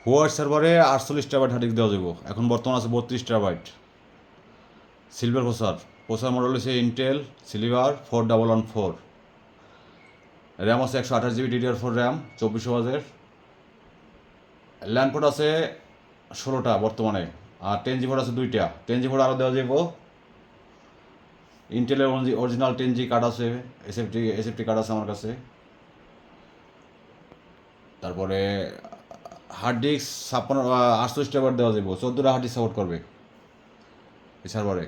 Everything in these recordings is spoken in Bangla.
হুয়ার সার্ভারে 48 টেরাবাইট হার্ড ডিস্ক দেওয়া যাব। এখন বর্তমান আছে 32 টেরাবাইট। সিলভার প্রসার মডেল হচ্ছে ইন্টেল সিলভার 4114। র্যাম আছে 128 জিবি DDR4 র্যাম 2400 ওয়াজের। ল্যান্ড পোর্ট আছে 16টা বর্তমানে, আর 10G পোর্ট আছে 2টা। 10G পোর্ট আরও দেওয়া যাব। ইন্টেলের অরিজিনাল 10G কার্ড আছে, এসএফটি কার্ড আছে আমার কাছে। তারপরে হার্ড ডিস্ক 48 টেরাবাইট দেওয়া যাব। 14টা হার্ড ডিস্ক সাপোর্ট করবে এই সার্ভারে।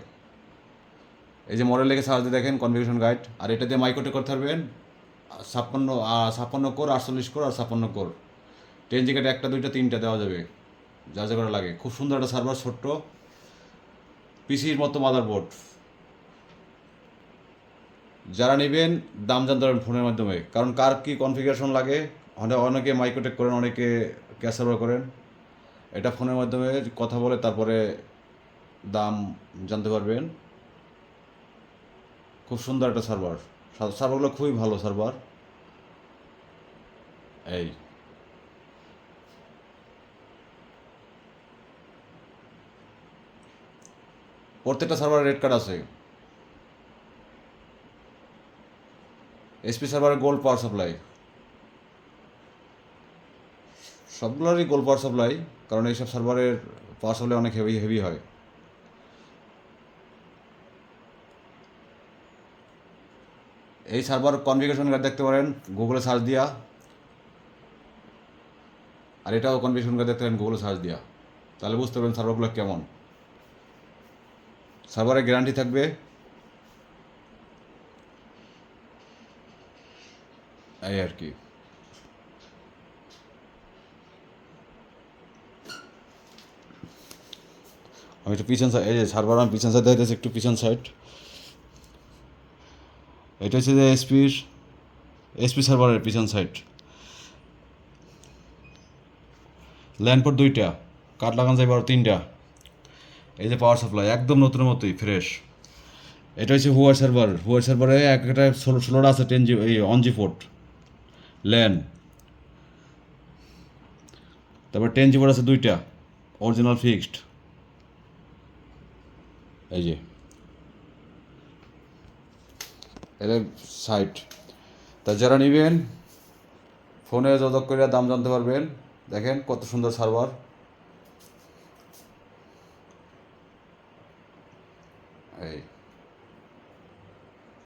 এই যে মডেল লেখে সার্চ দিয়ে দেখেন কনফিগারেশন গাইড। আর এটা দিয়ে মাইক্রোটেক করতে পারবেন 56 কোর, 48 কোর আর 56 কোর। 10G কার্ডে 1টা 2টা 3টা দেওয়া যাবে, যা যা করে লাগে। খুব সুন্দর একটা সার্ভার, ছোট্ট পিসির মতো মাদারবোর্ড। যারা নেবেন দাম জানতে পারবেন ফোনের মাধ্যমে, কারণ কার কী কনফিগারেশন লাগে। অনেকে মাইক্রোটেক করেন, অনেকে ক্যাশ সার্ভার করেন। এটা ফোনের মাধ্যমে কথা বলে তারপরে দাম জানতে পারবেন। খুব সুন্দর একটা সার্ভারগুলো খুবই ভালো সার্ভার। এই প্রত্যেকটা সার্ভারে রেড কার্ড আছে। এসপি সার্ভারের গোল্ড পাওয়ার সাপ্লাই, সবগুলোরই গোল্ড পাওয়ার সাপ্লাই, কারণ এইসব সার্ভারের পাওয়ার সাপ্লাই অনেক হেভি হয়। এই সার্ভার কনফিগারেশন গাইড দেখতে পারেন গুগলে সার্চ দিয়া, আর এটাও কনফিগারেশন গাইড দেখতে পারেন গুগলে সার্চ দিয়া, তাহলে বুঝতে পারবেন সার্ভারগুলো কেমন। সার্ভারের গ্যারান্টি থাকবে। এই আর কি। আমি একটু পিছন সাইড, এই যে সার্ভার আমি পিছন সাইড দেখতেছি, একটু পিছন সাইড। এটা হচ্ছে যে এসপি সার্ভারের পিছন সাইড। ল্যান্ড পোর্ট 2টা, কাঠ লাগানো যায় 3টা। এই যে পাওয়ার সাপ্লাই একদম নতুনের মতোই ফ্রেশ। এটা হচ্ছে হুয়ার সার্ভারে একটা 16টা আছে 10G এই 1G পোর্ট ল্যান। তারপর 10G পোর্ট আছে 2টা অরিজিনাল ফিক্সড। এই যে এটা সাইট। তা যারা নেবেন ফোনে যোগাযোগ করে দাম জানতে পারবেন। দেখেন কত সুন্দর সার্ভার।